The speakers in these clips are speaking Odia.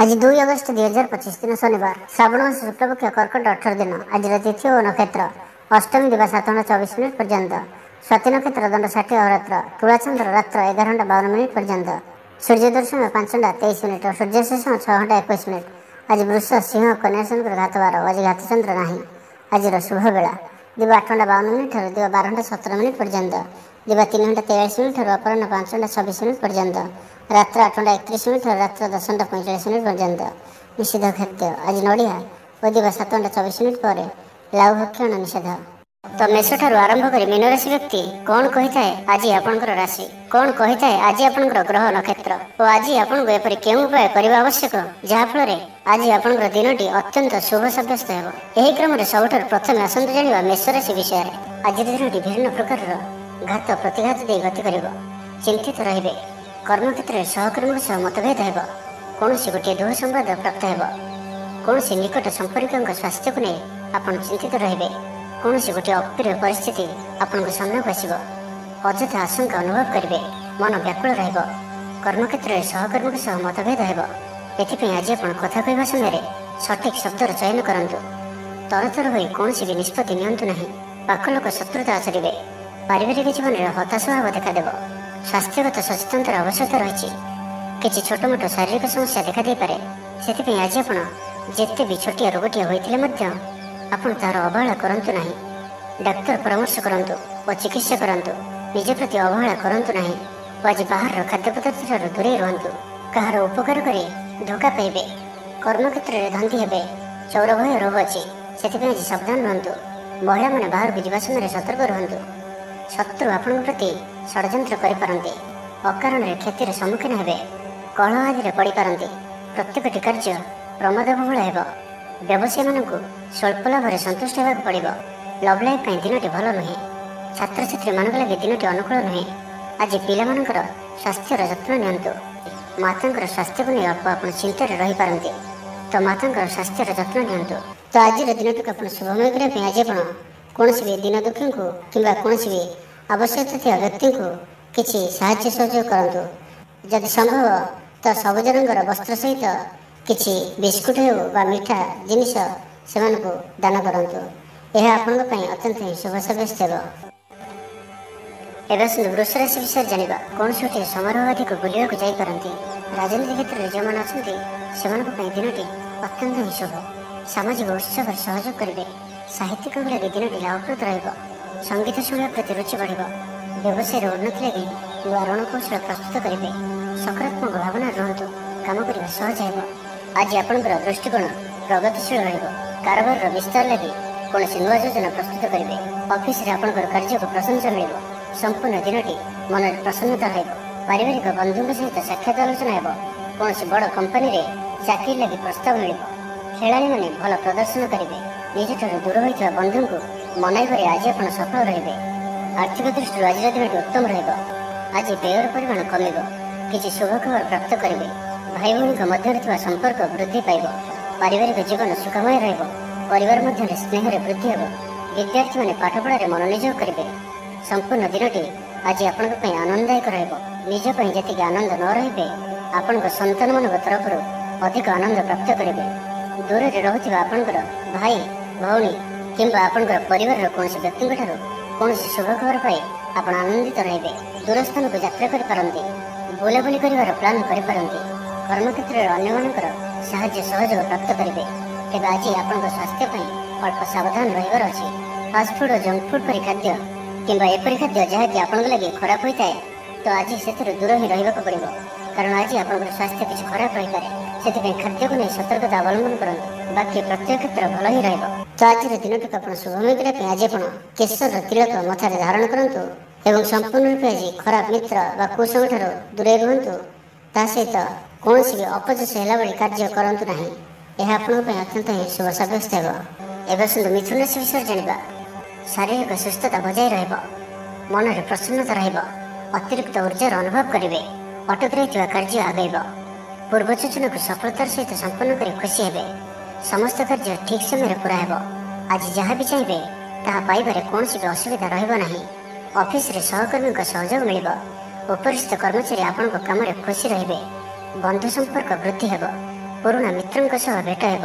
आज 2 अगस्त 2025 दिन शनिवार श्रावण मास शुक्लपक्ष कर्कट 18 दिन। आज तिथि और नक्षत्र अष्टमी दिवा 7:24 पर्यंत, स्वाति नक्षत्र दंड 60 अहोरात्र, तुलाचंद्र रात्र 11:52 पर्यंत, सूर्य दर्शन 5:23 और सूर्यास्त समय 6:21। आज वृष सिंह कन्या शंकर घातवार। आज घातचंद्र नहीं। आज शुभ बेला दिवा 8:52 और दिवा 12:17 पर्यंत, दिवा 3:43 और अपराह 5:26 पर्यंत, रात्र 8:31 और रात्र 10:45 पर्यंत। निषेध खाद्य आज नड़िया और दिवा 7:24 पर लाउ भक्षण निषेध। तो मेष ठारू आरंभ कर मीन राशि व्यक्ति कौन कही थाए आज आपणकर राशि, कौन कही थाए आज आपणकर ग्रह नक्षत्र और आज आपको एपरि केउं उपाय करबा आवश्यक जहाँफल आज आपणकर दिनटी अत्यंत शुभ सब्यस्त हेब। एही क्रम सबुठार प्रथम आसंतु जानिबा मेष राशि विषय। आज दिनटी विभिन्न प्रकार घात प्रतिघात दे गति करिब। चिंतित रहिबे। कर्मक्षेत्र सहकर्मी सह मतभेद हेब। कौन गोटे दुह संवाद प्राप्त हेब। कौन निकट संपर्क स्वास्थ्य को नहीं आप चिंतित रहिबे। कौन गोटे अप्रिय परिस्थिति आपन सामना को आसब। अଯଥା आशंका अनुभव करेंगे। मन व्याकुल रहिब। कर्मक्षेत्र सहकर्मी सह मतभेद हेब। एथिपाई आज आप कथा कहवा समय सठिक शब्दर चयन करंतु। तरतर होई कौन भी निष्पत्ति नियंतु नहीं। पाख लोक शत्रुता आचरिबे। पारिवारिक जीवन में हताश भाव देखा स्वास्थ्यगत सचेतनतार आवश्यकता रही। किसी छोट मोट शारीरिक समस्या देखा दे पारे। से आज आप जिते भी छोटिया रोगटिया होते आपन तार अवहेला करंतु नहीं। डाक्तर परामर्श करंतु और चिकित्सा करंतु। निज प्रति अवहेला करंतु नहीं। आज बाहर खाद्य पदार्थ ठार दूरे रुहंतु। कहार उपकार करी धोखा पाइबे। कर्मक्षेत्र में धंदी हेबे। चौर भय रोग अच्छी से आज सावधान रुहंतु। महिला मैंने बाहर को जावा समय सतर्क रुहंतु। शत्रु आपण प्रति षड्यंत्र करिपारन्ते। अकारण क्षतिर सम्मुखीन हेबे। कलह आदि पड़ पारन्ते। प्रत्येकटी कार्य प्रमादबहुल हेब। व्यवसायी मानक स्वल्प लाभ सन्तुष्ट होगा पड़ो। लव लाइफ दिनटी भल नुहे। छात्र छात्री मान लगे दिनटी अनुकूल नुहे। आज पिलामानकर स्वास्थ्यर जत्न नियंतु। मातांकर स्वास्थ्य को नहीं आप चिंतार रही पारन्ते। तो मातांकर स्वास्थ्यर जत्न नियंतु। तो आज दिनटी आप शुभमय करने आज आप कौन भी दीन दुखी को किंबा कौन भी आवश्यकता थी व्यक्ति को किसी साहाय्य सहयोग करंतु। जदि संभव तो सबुज रंगर वस्त्र सहित किसी बिस्कुट हो मिठा जिनिस से दान करंतु। यह आपण अत्यंत ही शुभ सब्यस्त हेब। एवं वृष राशि विषय जानिबा। कौन गोटे समारोह आदि को बुलिया जापारती। राजनीति क्षेत्र में जो मैंने अच्छा दिनटी अत्यंत ही शुभ। सामाजिक उत्सव सहयोग करेंगे। साहित्यिक लगे दिनटी लाभप्रद रहिब। संगीत शुणा प्रति रुचि बढ़। व्यवसाय उन्नति लगे नुआ रणकौशल प्रस्तुत करेंगे। सकारात्मक भावना रुहतु। काम करने सहज हेब। आज आपंकर दृष्टिकोण प्रगतिशील रहिब। कारोबार विस्तार लगे कौन नुआ योजना प्रस्तुत करेंगे। ऑफिस रे आपंकर कार्य को प्रशंसा मिल। संपूर्ण दिनटी मन प्रसन्नता रहिब। पारिवारिक बंधु सहित साक्षात आलोचना हेब। कौन बड़ कंपनी रे चाकरी लगे प्रस्ताव मिल। खेलाड़ी मैंने भल प्रदर्शन करेंगे। निज दूर होता बंधु को मनाइबारे आज आप सफल रहिबे। आर्थिक दृष्टि आज दिन उत्तम रहिब। आज व्ययर परिमाण कमिब। किसी शुभ खबर प्राप्त करेंगे। भाई भौणी मध्य संपर्क वृद्धि पाइब। पारिवारिक जीवन सुखमय रहिब। परिवार मध्य स्नेह वृद्धि हेब। विद्यार्थी मैंने पाठपढ़ार मनोनियोग करेंगे। संपूर्ण दिनटी आज आपण आनंददायक रहिब। निजपाई जी आनंद न रहिबे आपण संतान मान तरफ अधिक आनंद प्राप्त करेंगे। दूर में रोचा आपंकर भाई भौणी किंबा आपंकर परिवार कौन व्यक्ति कौन शुभ खबर पाई आप आनंदित रहिबे। दूर स्थान को यात्रा करिपारन्ते। बुलाबुली करिवार प्लान करिपारन्ते। कर्मक्षेत्र में अन्य मानकर साहाय्य सहयोग प्राप्त करेंगे। तेज आज आपंकर स्वास्थ्य अल्प सावधान रहिबार अछि। फास्टफुड और जंक फूड परि खाद्य किंबा एपरि खाद्य जहाँकि आपन लगे खराब होता है तो आज से दूर ही रहिबाक पड़िबो। कारण आज आपंकर स्वास्थ्य किसी खराब रही पारे। से खाद्य को नहीं सतर्कता अवलंबन करते। बाकी प्रत्येक क्षेत्र भल ही रहिब। तो आज दिनटी आप शुभमय करने आज आप केशर तिलक मथार धारण करूँ एवं संपूर्ण रूप आज खराब मित्र व कुसंग ठार दूरे रुहतु। ता सहित कौन भी अपजस है भाई कार्य करूँ ना। यह आपंप अत्यंत ही शुभ सब्यस्त हेब। एवं मिथुन राशि विषय जानिबा। शारीरिक सुस्थता बजाय रहिब। मन में प्रसन्नता रहिब। अतिरिक्त ऊर्जार अनुभव करेंगे। अटक रही कार्य आगेब। पूर्व योजना को सफलतार सहित संपन्न कर खुशी हेबे। समस्त कार्य ठीक समय पूरा हेब। आज जहाँ भी चाहिए ताहा पाइबारे कौन भी असुविधा रहिब नहीं। ऑफिस रे सहकर्मी सहयोग मिल। उपरिस्थ कर्मचारी आपण काम खुशी रहिबे। बंधु संपर्क वृद्धि हेब। ପୁରୁଣା ମିତ୍ରଙ୍କ ସହ ଭେଟ ହେବ।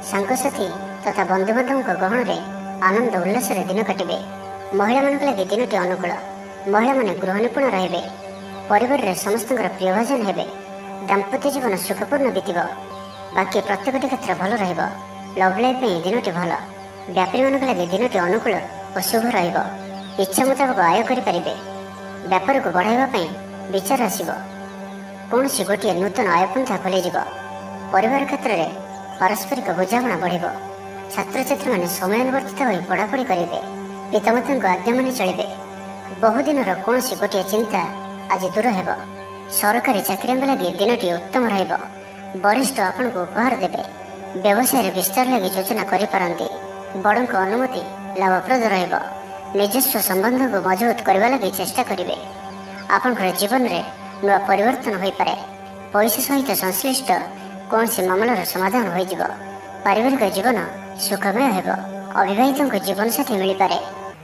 ସାଙ୍ଗସାଥୀ ତଥା ବନ୍ଧୁବାନ୍ଧବଙ୍କ ଗହଣରେ ଆନନ୍ଦ ଉଲ୍ଲାସରେ ଦିନ କାଟିବେ। ମହିଳାମାନଙ୍କ ଲାଗି ଦିନଟି ଅନୁକୂଳ। ମହିଳାମାନେ ଗୃହ ନିପୁଣ ରହିବେ। ପରିବାରରେ ସମସ୍ତଙ୍କର ପ୍ରିୟଭାଜନ ହେବେ। ଦାମ୍ପତ୍ୟ ଜୀବନ ସୁଖପୂର୍ଣ୍ଣ ବିତିବ। ବାକି ପ୍ରତ୍ୟେକଟି କ୍ଷେତ୍ର ଭଲ ରହିବ। ଲଭ୍ ଲାଇଫ୍ ପାଇଁ ଦିନଟି ଭଲ। ବ୍ୟାପାରୀମାନଙ୍କ ଲାଗି ଦିନଟି ଅନୁକୂଳ ଓ ଶୁଭ ରହିବ। ଇଚ୍ଛା ମୁତାବକ ଆୟ କରିପାରିବେ। ବ୍ୟାପାରକୁ ବଢ଼ାଇବା ପାଇଁ ବିଚାର ଆସିବ। କୌଣସି ଗୋଟିଏ ନୂତନ ଆୟପନ୍ଥା ଖୋଲିଯିବ। ପରିବାର କ୍ଷେତ୍ରରେ ପାରସ୍ପରିକ ବୁଝାମଣା ବଢ଼ିବ। ଛାତ୍ରଛାତ୍ରୀମାନେ ସମୟାନୁବର୍ତ୍ତିତ ହୋଇ ପଢ଼ାପଢ଼ି କରିବେ। ପିତାମାତାଙ୍କ ଆଜ୍ଞା ମାନି ଚଳିବେ। ବହୁଦିନର କୌଣସି ଗୋଟିଏ ଚିନ୍ତା ଆଜି ଦୂର ହେବ। ସରକାରୀ ଚାକିରିଆଙ୍କ ଲାଗି ଦିନଟି ଉତ୍ତମ ରହିବ। ବରିଷ୍ଠ ଆପଣଙ୍କୁ ଉପହାର ଦେବେ। ବ୍ୟବସାୟରେ ବିସ୍ତାର ଲାଗି ଯୋଜନା କରିପାରନ୍ତି। ବଡ଼ଙ୍କ ଅନୁମତି ଲାଭପ୍ରଦ ରହିବ। ନିଜସ୍ୱ ସମ୍ବନ୍ଧକୁ ମଜବୁତ କରିବା ଲାଗି ଚେଷ୍ଟା କରିବେ। ଆପଣଙ୍କର ଜୀବନରେ ନୂଆ ପରିବର୍ତ୍ତନ ହୋଇପାରେ। ପଇସା ସହିତ ସଂଶ୍ଳିଷ୍ଟ କୌଣସି ମାମଲାର ସମାଧାନ ହୋଇଯିବ। ପାରିବାରିକ ଜୀବନ ସୁଖମୟ ହେବ। ଅବିବାହିତଙ୍କୁ ଜୀବନସାଥୀ ମିଳିପାରେ।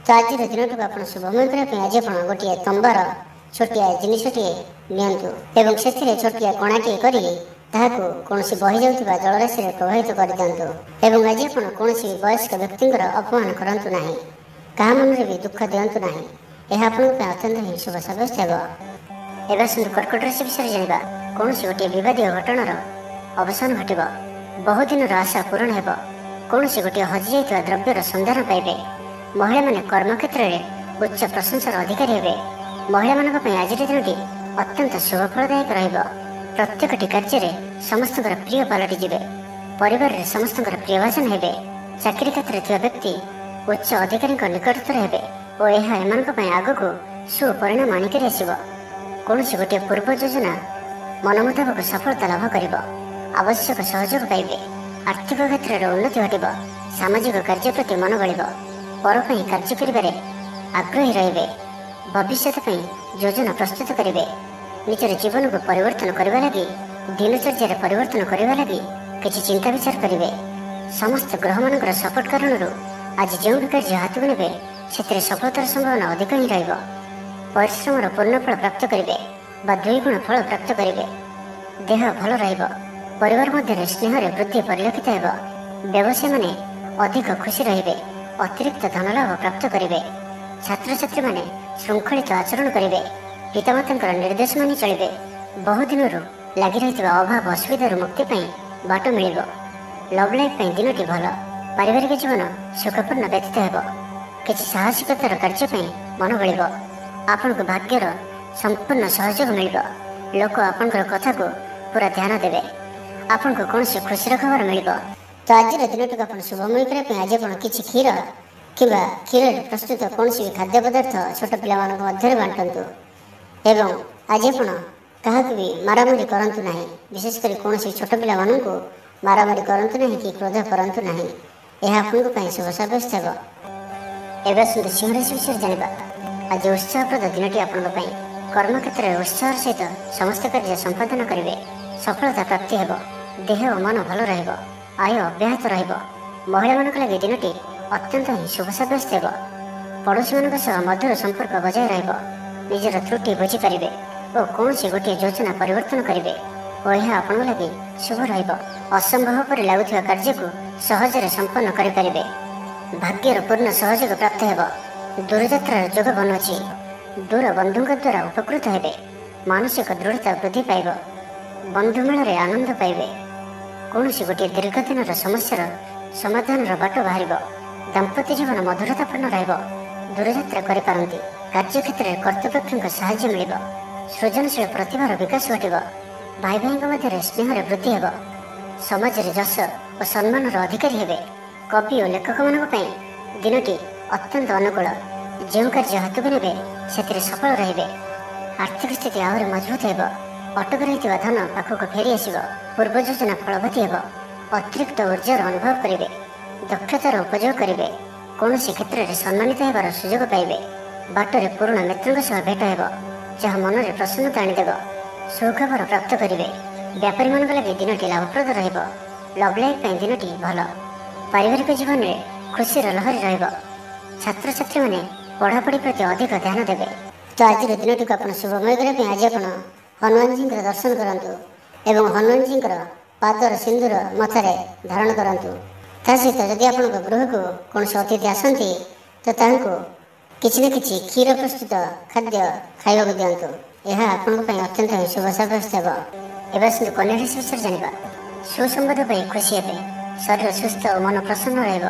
ତ ଆଜିର ଦିନଟିକୁ ଆପଣ ଶୁଭମୟ କରିବା ପାଇଁ ଆଜି ଆପଣ ଗୋଟିଏ ତମ୍ବାର ଛୋଟିଆ ଜିନିଷଟିଏ ନିଅନ୍ତୁ ଏବଂ ସେଥିରେ ଛୋଟିଆ କଣାଟିଏ କରି ତାହାକୁ କୌଣସି ବହିଯାଉଥିବା ଜଳରାଶିରେ ପ୍ରବାହିତ କରିଦିଅନ୍ତୁ। ଏବଂ ଆଜି ଆପଣ କୌଣସି ବୟସ୍କ ବ୍ୟକ୍ତିଙ୍କର ଅପମାନ କରନ୍ତୁ ନାହିଁ। କାହା ମନରେ ବି ଦୁଃଖ ଦିଅନ୍ତୁ ନାହିଁ। ଏହା ଆପଣଙ୍କ ପାଇଁ ଅତ୍ୟନ୍ତ ହିଁ ଶୁଭ ସାବ୍ୟସ୍ତ ହେବ। ଏବେ ଆସନ୍ତୁ କର୍କଟ ରାଶି ବିଷୟରେ ଜାଣିବା। କୌଣସି ଗୋଟିଏ ବିବାଦୀୟ ଘଟଣାର ଅବସାନ ଘଟିବ। ବହୁଦିନର ଆଶା ପୂରଣ ହେବ। କୌଣସି ଗୋଟିଏ ହଜିଯାଇଥିବା ଦ୍ରବ୍ୟର ସନ୍ଧାନ ପାଇବେ। ମହିଳାମାନେ କର୍ମକ୍ଷେତ୍ରରେ ଉଚ୍ଚ ପ୍ରଶଂସାର ଅଧିକାରୀ ହେବେ। ମହିଳାମାନଙ୍କ ପାଇଁ ଆଜିର ଦିନଟି ଅତ୍ୟନ୍ତ ଶୁଭଫଳଦାୟକ ରହିବ। ପ୍ରତ୍ୟେକଟି କାର୍ଯ୍ୟରେ ସମସ୍ତଙ୍କର ପ୍ରିୟ ପାଲଟିଯିବେ। ପରିବାରରେ ସମସ୍ତଙ୍କର ପ୍ରିୟଭାଜନ ହେବେ। ଚାକିରି କ୍ଷେତ୍ରରେ ଥିବା ବ୍ୟକ୍ତି ଉଚ୍ଚ ଅଧିକାରୀଙ୍କ ନିକଟତର ହେବେ ଓ ଏହା ଏମାନଙ୍କ ପାଇଁ ଆଗକୁ ସୁପରିଣାମ ଆଣିକରି ଆସିବ। କୌଣସି ଗୋଟିଏ ପୂର୍ବ ଯୋଜନା ମନ ମୁତାବକ ସଫଳତା ଲାଭ କରିବ। ଆବଶ୍ୟକ ସହଯୋଗ ପାଇବେ। ଆର୍ଥିକ କ୍ଷେତ୍ରରେ ଉନ୍ନତି ଘଟିବ। ସାମାଜିକ କାର୍ଯ୍ୟ ପ୍ରତି ମନ ବଳିବ। ପର ପାଇଁ କାର୍ଯ୍ୟ କରିବାରେ ଆଗ୍ରହୀ ରହିବେ। ଭବିଷ୍ୟତ ପାଇଁ ଯୋଜନା ପ୍ରସ୍ତୁତ କରିବେ। ନିଜର ଜୀବନକୁ ପରିବର୍ତ୍ତନ କରିବା ଲାଗି ଦିନଚର୍ଯ୍ୟାରେ ପରିବର୍ତ୍ତନ କରିବା ଲାଗି କିଛି ଚିନ୍ତା ବିଚାର କରିବେ। ସମସ୍ତ ଗ୍ରହମାନଙ୍କର ସପୋର୍ଟ କାରଣରୁ ଆଜି ଯେଉଁ ବି କାର୍ଯ୍ୟ ହାତକୁ ନେବେ ସେଥିରେ ସଫଳତାର ସମ୍ଭାବନା ଅଧିକ ହିଁ ରହିବ। ପରିଶ୍ରମର ପୂର୍ଣ୍ଣ ଫଳ ପ୍ରାପ୍ତ କରିବେ ବା ଦ୍ୱିଗୁଣ ଫଳ ପ୍ରାପ୍ତ କରିବେ। ଦେହ ଭଲ ରହିବ। ପରିବାର ମଧ୍ୟରେ ସ୍ନେହରେ ବୃଦ୍ଧି ପରିଲକ୍ଷିତ ହେବ। ବ୍ୟବସାୟୀମାନେ ଅଧିକ ଖୁସି ରହିବେ। ଅତିରିକ୍ତ ଧନଲାଭ ପ୍ରାପ୍ତ କରିବେ। ଛାତ୍ରଛାତ୍ରୀମାନେ ଶୃଙ୍ଖଳିତ ଆଚରଣ କରିବେ। ପିତାମାତାଙ୍କର ନିର୍ଦ୍ଦେଶ ମାନି ଚଳିବେ। ବହୁଦିନରୁ ଲାଗି ରହିଥିବା ଅଭାବ ଅସୁବିଧାରୁ ମୁକ୍ତି ପାଇଁ ବାଟ ମିଳିବ। ଲଭ୍ ଲାଇଫ୍ ପାଇଁ ଦିନଟି ଭଲ। ପାରିବାରିକ ଜୀବନ ସୁଖପୂର୍ଣ୍ଣ ବ୍ୟତୀତ ହେବ। କିଛି ସାହସିକତାର କାର୍ଯ୍ୟ ପାଇଁ ମନ ବଳିବ। ଆପଣଙ୍କୁ ଭାଗ୍ୟର ସମ୍ପୂର୍ଣ୍ଣ ସହଯୋଗ ମିଳିବ। ଲୋକ ଆପଣଙ୍କର କଥାକୁ ପୁରା ଧ୍ୟାନ ଦେବେ। ଆପଣଙ୍କୁ କୌଣସି ଖୁସିର ଖବର ମିଳିବ। ତ ଆଜିର ଦିନଟିକୁ ଆପଣ ଶୁଭମୟ କରିବା ପାଇଁ ଆଜି ଆପଣ କିଛି କ୍ଷୀର କିମ୍ବା କ୍ଷୀରରେ ପ୍ରସ୍ତୁତ କୌଣସି ବି ଖାଦ୍ୟ ପଦାର୍ଥ ଛୋଟ ପିଲାମାନଙ୍କ ମଧ୍ୟରେ ବାଣ୍ଟନ୍ତୁ। ଏବଂ ଆଜି ଆପଣ କାହାକୁ ବି ମାରାମାରି କରନ୍ତୁ ନାହିଁ। ବିଶେଷ କରି କୌଣସି ଛୋଟ ପିଲାମାନଙ୍କୁ ମାରାମାରି କରନ୍ତୁ ନାହିଁ କି କ୍ରୋଧ କରନ୍ତୁ ନାହିଁ। ଏହା ଆପଣଙ୍କ ପାଇଁ ଶୁଭ ସାବ୍ୟସ୍ତ ହେବ। ଏବେ ଆସନ୍ତୁ ସିଂହ ରାଶି ବିଷୟରେ ଜାଣିବା। ଆଜି ଉତ୍ସାହପ୍ରଦ ଦିନଟି ଆପଣଙ୍କ ପାଇଁ। କର୍ମକ୍ଷେତ୍ରରେ ଉତ୍ସାହର ସହିତ ସମସ୍ତ କାର୍ଯ୍ୟ ସମ୍ପାଦନ କରିବେ। ସଫଳତା ପ୍ରାପ୍ତି ହେବ। ଦେହ ଓ ମନ ଭଲ ରହିବ। ଆୟ ଅବ୍ୟାହତ ରହିବ। ମହିଳାମାନଙ୍କ ଲାଗି ଦିନଟି ଅତ୍ୟନ୍ତ ହିଁ ଶୁଭ ସାବ୍ୟସ୍ତ ହେବ। ପଡ଼ୋଶୀମାନଙ୍କ ସହ ମଧୁର ସମ୍ପର୍କ ବଜାୟ ରହିବ। ନିଜର ତ୍ରୁଟି ବୁଝିପାରିବେ ଓ କୌଣସି ଗୋଟିଏ ଯୋଜନା ପରିବର୍ତ୍ତନ କରିବେ ଓ ଏହା ଆପଣଙ୍କ ଲାଗି ଶୁଭ ରହିବ। ଅସମ୍ଭବ ପରି ଲାଗୁଥିବା କାର୍ଯ୍ୟକୁ ସହଜରେ ସମ୍ପନ୍ନ କରିପାରିବେ। ଭାଗ୍ୟର ପୂର୍ଣ୍ଣ ସହଯୋଗ ପ୍ରାପ୍ତ ହେବ। ଦୂରଯାତ୍ରାର ଯୋଗ ବନୁଅଛି। ଦୂର ବନ୍ଧୁଙ୍କ ଦ୍ୱାରା ଉପକୃତ ହେବେ। ମାନସିକ ଦୃଢ଼ତା ବୃଦ୍ଧି ପାଇବ। ବନ୍ଧୁମେଳରେ ଆନନ୍ଦ ପାଇବେ। କୌଣସି ଗୋଟିଏ ଦୀର୍ଘଦିନର ସମସ୍ୟାର ସମାଧାନର ବାଟ ବାହାରିବ। ଦାମ୍ପତ୍ୟ ଜୀବନ ମଧୁରତାପୂର୍ଣ୍ଣ ରହିବ। ଦୂରଯାତ୍ରା କରିପାରନ୍ତି। କାର୍ଯ୍ୟକ୍ଷେତ୍ରରେ କର୍ତ୍ତୃପକ୍ଷଙ୍କ ସାହାଯ୍ୟ ମିଳିବ। ସୃଜନଶୀଳ ପ୍ରତିଭାର ବିକାଶ ଘଟିବ। ଭାଇ ଭାଇଙ୍କ ମଧ୍ୟରେ ସ୍ନେହରେ ବୃଦ୍ଧି ହେବ। ସମାଜରେ ଯଶ ଓ ସମ୍ମାନର ଅଧିକାରୀ ହେବେ। କବି ଓ ଲେଖକମାନଙ୍କ ପାଇଁ ଦିନଟି ଅତ୍ୟନ୍ତ ଅନୁକୂଳ। ଯେଉଁ କାର୍ଯ୍ୟ ହାତକୁ ନେବେ ସେଥିରେ ସଫଳ ରହିବେ। ଆର୍ଥିକ ସ୍ଥିତି ଆହୁରି ମଜବୁତ ହେବ। ଅଟକି ରହିଥିବା ଧନ ପାଖକୁ ଫେରି ଆସିବ। ପୂର୍ବ ଯୋଜନା ଫଳବତୀ ହେବ। ଅତିରିକ୍ତ ଉର୍ଜାର ଅନୁଭବ କରିବେ। ଦକ୍ଷତାର ଉପଯୋଗ କରିବେ। କୌଣସି କ୍ଷେତ୍ରରେ ସମ୍ମାନିତ ହେବାର ସୁଯୋଗ ପାଇବେ। ବାଟରେ ପୁରୁଣା ମିତ୍ରଙ୍କ ସହ ଭେଟ ହେବ ଯାହା ମନରେ ପ୍ରସନ୍ନତା ଆଣିଦେବ। ସୁଖବର ପ୍ରାପ୍ତ କରିବେ। ବ୍ୟାପାରୀମାନଙ୍କ ଲାଗି ଦିନଟି ଲାଭପ୍ରଦ ରହିବ। ଲଭ୍ ଲାଇଫ୍ ପାଇଁ ଦିନଟି ଭଲ। ପାରିବାରିକ ଜୀବନରେ ଖୁସିର ଲହରୀ ରହିବ। ଛାତ୍ରଛାତ୍ରୀମାନେ ପଢ଼ାପଢ଼ି ପ୍ରତି ଅଧିକ ଧ୍ୟାନ ଦେବେ। ତ ଆଜିର ଦିନଟିକୁ ଆପଣ ଶୁଭମୟ କରିବା ପାଇଁ ଆଜି ଆପଣ ହନୁମାନଜୀଙ୍କର ଦର୍ଶନ କରନ୍ତୁ ଏବଂ ହନୁମାନଜୀଙ୍କର ପାଦର ସିନ୍ଦୁର ମଥାରେ ଧାରଣ କରନ୍ତୁ। ତା ସହିତ ଯଦି ଆପଣଙ୍କ ଗୃହକୁ କୌଣସି ଅତିଥି ଆସନ୍ତି ତ ତାଙ୍କୁ କିଛି ନା କିଛି କ୍ଷୀର ପ୍ରସ୍ତୁତ ଖାଦ୍ୟ ଖାଇବାକୁ ଦିଅନ୍ତୁ। ଏହା ଆପଣଙ୍କ ପାଇଁ ଅତ୍ୟନ୍ତ ଶୁଭ ସାବ୍ୟସ୍ତ ହେବ। ଏବେ ଆସନ୍ତୁ କନ୍ୟା ରାଶି ବିଷୟରେ ଜାଣିବା। ସୁସମ୍ବାଦ ପାଇ ଖୁସି ହେବେ, ଶରୀର ସୁସ୍ଥ ଓ ମନ ପ୍ରସନ୍ନ ରହିବ।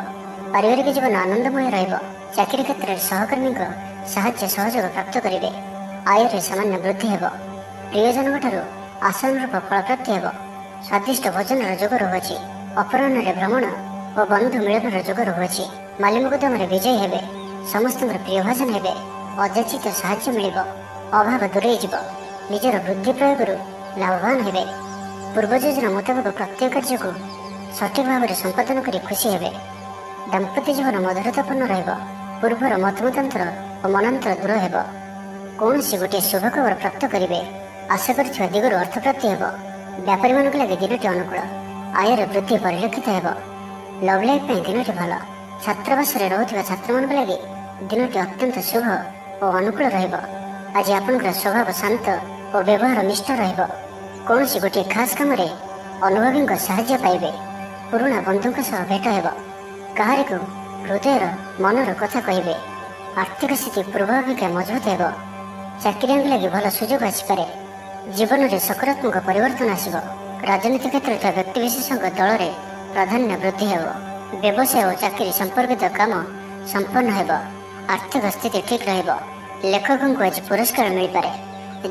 ପାରିବାରିକ ଜୀବନ ଆନନ୍ଦମୟ ରହିବ। ଚାକିରି କ୍ଷେତ୍ରରେ ସହକର୍ମୀଙ୍କ ସାହାଯ୍ୟ ସହଯୋଗ ପ୍ରାପ୍ତ କରିବେ। ଆୟରେ ସାମାନ୍ୟ ବୃଦ୍ଧି ହେବ। ପ୍ରିୟଜନଙ୍କଠାରୁ ଆଶାନୁରୂପ ଫଳପ୍ରାପ୍ତି ହେବ। ସ୍ୱାଦିଷ୍ଟ ଭୋଜନର ଯୋଗ ରହୁଅଛି। ଅପରାହ୍ନରେ ଭ୍ରମଣ ଓ ବନ୍ଧୁ ମିଳନର ଯୋଗ ରହୁଅଛି। ମାଲିମୁକଦ୍ଦମାରେ ବିଜୟୀ ହେବେ। ସମସ୍ତଙ୍କର ପ୍ରିୟଭାଜନ ହେବେ। ଅଯାଚିତ ସାହାଯ୍ୟ ମିଳିବ। ଅଭାବ ଦୂରେଇ ଯିବ। ନିଜର ବୁଦ୍ଧି ପ୍ରୟୋଗରୁ ଲାଭବାନ ହେବେ। ପୂର୍ବ ଯୋଜନା ମୁତାବକ ପ୍ରତ୍ୟେକ କାର୍ଯ୍ୟକୁ ସଠିକ ଭାବରେ ସମ୍ପାଦନ କରି ଖୁସି ହେବେ। ଦାମ୍ପତ୍ୟ ଜୀବନ ମଧୁରତାପୂର୍ଣ୍ଣ ରହିବ। ପୂର୍ବର ମତମତାନ୍ତର ଓ ମନାନ୍ତର ଦୂର ହେବ। କୌଣସି ଗୋଟିଏ ଶୁଭ ଖବର ପ୍ରାପ୍ତ କରିବେ। ଆଶା କରିଥିବା ଦିଗରୁ ଅର୍ଥପ୍ରାପ୍ତି ହେବ। ବ୍ୟାପାରୀମାନଙ୍କ ଲାଗି ଦିନଟି ଅନୁକୂଳ। ଆୟର ବୃଦ୍ଧି ପରିଲକ୍ଷିତ ହେବ। ଲଭ୍ ଲାଇଫ୍ ପାଇଁ ଦିନଟି ଭଲ। ଛାତ୍ରାବାସରେ ରହୁଥିବା ଛାତ୍ରମାନଙ୍କ ଲାଗି ଦିନଟି ଅତ୍ୟନ୍ତ ଶୁଭ ଓ ଅନୁକୂଳ ରହିବ। ଆଜି ଆପଣଙ୍କର ସ୍ୱଭାବ ଶାନ୍ତ ଓ ବ୍ୟବହାର ମିଷ୍ଟ ରହିବ। କୌଣସି ଗୋଟିଏ ଖାସ୍ କାମରେ ଅନୁଭବୀଙ୍କ ସାହାଯ୍ୟ ପାଇବେ। ପୁରୁଣା ବନ୍ଧୁଙ୍କ ସହ ଭେଟ ହେବ। କାହାରିକୁ ହୃଦୟର ମନର କଥା କହିବେ। ଆର୍ଥିକ ସ୍ଥିତି ପୂର୍ବ ଅପେକ୍ଷା ମଜବୁତ ହେବ। ଚାକିରିଆଙ୍କ ଲାଗି ଭଲ ସୁଯୋଗ ଆସିପାରେ। ଜୀବନରେ ସକାରାତ୍ମକ ପରିବର୍ତ୍ତନ ଆସିବ। ରାଜନୀତି କ୍ଷେତ୍ରରେ ଥିବା ବ୍ୟକ୍ତିବିଶେଷଙ୍କ ଦଳରେ ପ୍ରାଧାନ୍ୟ ବୃଦ୍ଧି ହେବ। ବ୍ୟବସାୟ ଓ ଚାକିରି ସମ୍ପର୍କିତ କାମ ସମ୍ପନ୍ନ ହେବ। ଆର୍ଥିକ ସ୍ଥିତି ଠିକ୍ ରହିବ। ଲେଖକଙ୍କୁ ଆଜି ପୁରସ୍କାର ମିଳିପାରେ।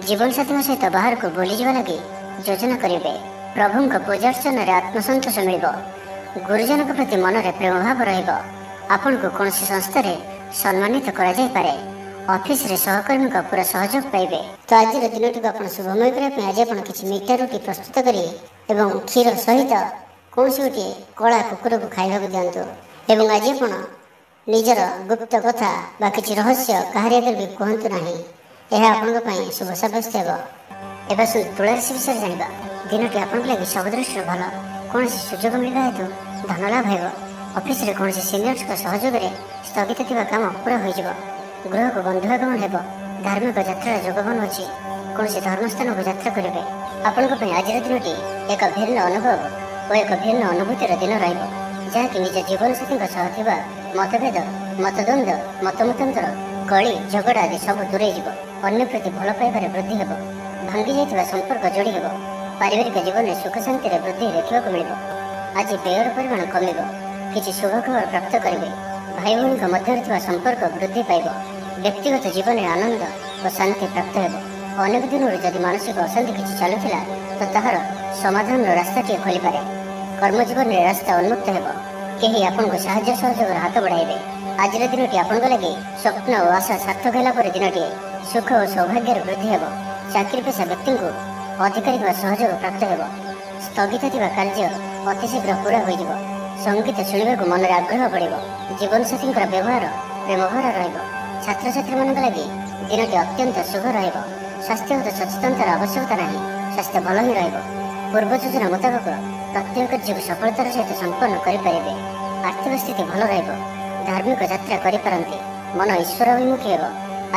ଜୀବନସାଥୀଙ୍କ ସହିତ ବାହାରକୁ ବୁଲିଯିବା ଲାଗି ଯୋଜନା କରିବେ। ପ୍ରଭୁଙ୍କ ପୂଜାର୍ଚ୍ଚନାରେ ଆତ୍ମସନ୍ତୋଷ ମିଳିବ। ଗୁରୁଜନଙ୍କ ପ୍ରତି ମନରେ ପ୍ରେମଭାବ ରହିବ। ଆପଣଙ୍କୁ କୌଣସି ସଂସ୍ଥାରେ ସମ୍ମାନିତ କରାଯାଇପାରେ। ଅଫିସରେ ସହକର୍ମୀଙ୍କ ପୁରା ସହଯୋଗ ପାଇବେ। ତ ଆଜିର ଦିନଟିକୁ ଆପଣ ଶୁଭମୟ କରିବା ପାଇଁ ଆଜି ଆପଣ କିଛି ମିଠା ରୁଟି ପ୍ରସ୍ତୁତ କରି ଏବଂ କ୍ଷୀର ସହିତ କୌଣସି ଗୋଟିଏ କଳା କୁକୁରକୁ ଖାଇବାକୁ ଦିଅନ୍ତୁ। ଏବଂ ଆଜି ଆପଣ ନିଜର ଗୁପ୍ତ କଥା ବା କିଛି ରହସ୍ୟ କାହାରି ଆଗରେ ବି କୁହନ୍ତୁ ନାହିଁ। ଏହା ଆପଣଙ୍କ ପାଇଁ ଶୁଭ ସାବ୍ୟସ୍ତ ହେବ। ଏବେ ଆସନ୍ତୁ ତୁଳା ରାଶି ବିଷୟରେ ଜାଣିବା। ଦିନଟି ଆପଣଙ୍କ ଲାଗି ସବୁ ଦୃଷ୍ଟିରୁ ଭଲ। କୌଣସି ସୁଯୋଗ ମିଳିବା ହେତୁ ଧନ ଲାଭ ହେବ। ଅଫିସରେ କୌଣସି ସିନିୟର୍ସଙ୍କ ସହଯୋଗରେ ସ୍ଥଗିତ ଥିବା କାମ ପୁରା ହୋଇଯିବ। ଗୃହକୁ ବନ୍ଧୁ ଆଗମନ ହେବ। ଧାର୍ମିକ ଯାତ୍ରାର ଯୋଗବନ ଅଛି। କୌଣସି ଧର୍ମସ୍ଥାନକୁ ଯାତ୍ରା କରିବେ। ଆପଣଙ୍କ ପାଇଁ ଆଜିର ଦିନଟି ଏକ ଭିନ୍ନ ଅନୁଭବ ଓ ଏକ ଭିନ୍ନ ଅନୁଭୂତିର ଦିନ ରହିବ, ଯାହାକି ନିଜ ଜୀବନସାଥୀଙ୍କ ସହ ଥିବା ମତଭେଦ, ମତଦ୍ୱନ୍ଦ୍ୱ, ମତମତାନ୍ତର, କଳି ଝଗଡ଼ା ଆଦି ସବୁ ଦୂରେଇ ଯିବ। ଅନ୍ୟ ପ୍ରତି ଭଲ ପାଇବାରେ ବୃଦ୍ଧି ହେବ। ଭାଙ୍ଗି ଯାଇଥିବା ସମ୍ପର୍କ ଯୋଡ଼ି ହେବ। ପାରିବାରିକ ଜୀବନରେ ସୁଖ ଶାନ୍ତିରେ ବୃଦ୍ଧି ଦେଖିବାକୁ ମିଳିବ। ଆଜି ବ୍ୟୟର ପରିମାଣ କମିବ। କିଛି ଶୁଭ ଖବର ପ୍ରାପ୍ତ କରିବେ। ଭାଇ ଭଉଣୀଙ୍କ ମଧ୍ୟରେ ଥିବା ସମ୍ପର୍କ ବୃଦ୍ଧି ପାଇବ। ବ୍ୟକ୍ତିଗତ ଜୀବନରେ ଆନନ୍ଦ ଓ ଶାନ୍ତି ପ୍ରାପ୍ତ ହେବ। ଅନେକ ଦିନରୁ ଯଦି ମାନସିକ ଅଶାନ୍ତି କିଛି ଚାଲୁଥିଲା ତ ତାହାର ସମାଧାନର ରାସ୍ତାଟିଏ ଖୋଲିପାରେ। କର୍ମଜୀବନରେ ରାସ୍ତା ଉନ୍ମୁକ୍ତ ହେବ। କେହି ଆପଣଙ୍କୁ ସାହାଯ୍ୟ ସହଯୋଗର ହାତ ବଢ଼ାଇବେ। ଆଜିର ଦିନଟି ଆପଣଙ୍କ ଲାଗି ସ୍ୱପ୍ନ ଓ ଆଶା ସାର୍ଥକ ହେଲା ପରେ ଦିନଟିଏ। ସୁଖ ଓ ସୌଭାଗ୍ୟର ବୃଦ୍ଧି ହେବ। ଚାକିରି ପେଶା ବ୍ୟକ୍ତିଙ୍କୁ ଅଧିକାରୀଙ୍କ ସହଯୋଗ ପ୍ରାପ୍ତ ହେବ। ସ୍ଥଗିତ ଥିବା କାର୍ଯ୍ୟ ଅତି ଶୀଘ୍ର ପୁରା ହୋଇଯିବ। ସଙ୍ଗୀତ ଶୁଣିବାକୁ ମନରେ ଆଗ୍ରହ ବଢ଼ିବ। ଜୀବନସାଥୀଙ୍କର ବ୍ୟବହାର ପ୍ରେମଭରା ରହିବ। ଛାତ୍ରଛାତ୍ରୀମାନଙ୍କ ଲାଗି ଦିନଟି ଅତ୍ୟନ୍ତ ଶୁଭ ରହିବ। ସ୍ୱାସ୍ଥ୍ୟଗତ ସଚେତନତାର ଆବଶ୍ୟକତା ନାହିଁ। ସ୍ୱାସ୍ଥ୍ୟ ଭଲ ହିଁ ରହିବ। ପୂର୍ବ ଯୋଜନା ମୁତାବକ ପ୍ରତ୍ୟେକ କାର୍ଯ୍ୟକୁ ସଫଳତାର ସହିତ ସମ୍ପନ୍ନ କରିପାରିବେ। ଆର୍ଥିକ ସ୍ଥିତି ଭଲ ରହିବ। ଧାର୍ମିକ ଯାତ୍ରା କରିପାରନ୍ତି। ମନ ଈଶ୍ୱର ଅଭିମୁଖୀ ହେବ।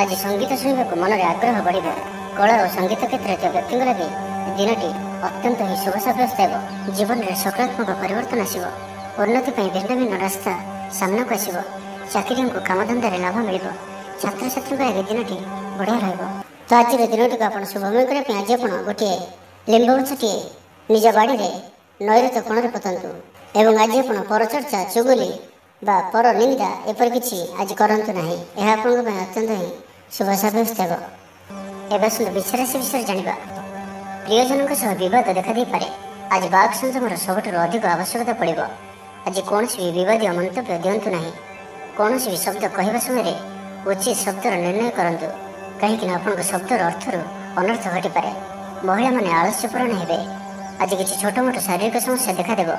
ଆଜି ସଙ୍ଗୀତ ଶୁଣିବାକୁ ମନରେ ଆଗ୍ରହ ବଢ଼ିବ। କଳା ଓ ସଙ୍ଗୀତ କ୍ଷେତ୍ରରେ ଥିବା ବ୍ୟକ୍ତିଙ୍କ ଲାଗି ଦିନଟି ଅତ୍ୟନ୍ତ ହିଁ ଶୁଭ ସାବ୍ୟସ୍ତ ହେବ। ଜୀବନରେ ସକାରାତ୍ମକ ପରିବର୍ତ୍ତନ ଆସିବ। ଉନ୍ନତି ପାଇଁ ଭିନ୍ନ ଭିନ୍ନ ରାସ୍ତା ସାମ୍ନାକୁ ଆସିବ। ଚାକିରିଙ୍କୁ କାମଧନ୍ଦାରେ ଲାଭ ମିଳିବ। ଛାତ୍ରଛାତ୍ରୀଙ୍କ ଲାଗି ଦିନଟି ବଢ଼ିଆ ରହିବ। ତ ଆଜିର ଦିନଟିକୁ ଆପଣ ଶୁଭମୟ କରିବା ପାଇଁ ଆଜି ଆପଣ ଗୋଟିଏ ଲିମ୍ବ ଗଛଟିଏ ନିଜ ବାଡ଼ିରେ ନୈରୁତ କୋଣରେ ପୋତନ୍ତୁ। ଏବଂ ଆଜି ଆପଣ ପରଚର୍ଚ୍ଚା, ଚୁଗୁଲି ବା ପର ନିନ୍ଦା ଏପରି କିଛି ଆଜି କରନ୍ତୁ ନାହିଁ। ଏହା ଆପଣଙ୍କ ପାଇଁ ଅତ୍ୟନ୍ତ ହିଁ ଶୁଭ ସାବ୍ୟସ୍ତ ହେବ। ଏବେ ଆସନ୍ତୁ ବୃଷ ରାଶି ବିଷୟରେ ଜାଣିବା। ପ୍ରିୟଜନଙ୍କ ସହ ବିବାଦ ଦେଖାଦେଇପାରେ। ଆଜି ବାକ୍ ସଂଯମର ସବୁଠାରୁ ଅଧିକ ଆବଶ୍ୟକତା ପଡ଼ିବ। ଆଜି କୌଣସି ବି ବିବାଦୀୟ ମନ୍ତବ୍ୟ ଦିଅନ୍ତୁ ନାହିଁ। କୌଣସି ବି ଶବ୍ଦ କହିବା ସମୟରେ ଉଚିତ ଶବ୍ଦର ନିର୍ଣ୍ଣୟ କରନ୍ତୁ, କାହିଁକି ନା ଆପଣଙ୍କ ଶବ୍ଦର ଅର୍ଥରୁ ଅନର୍ଥ ଘଟିପାରେ। ମହିଳାମାନେ ଆଳସ୍ୟପୂରଣ ହେବେ। ଆଜି କିଛି ଛୋଟମୋଟ ଶାରୀରିକ ସମସ୍ୟା ଦେଖାଦେବ।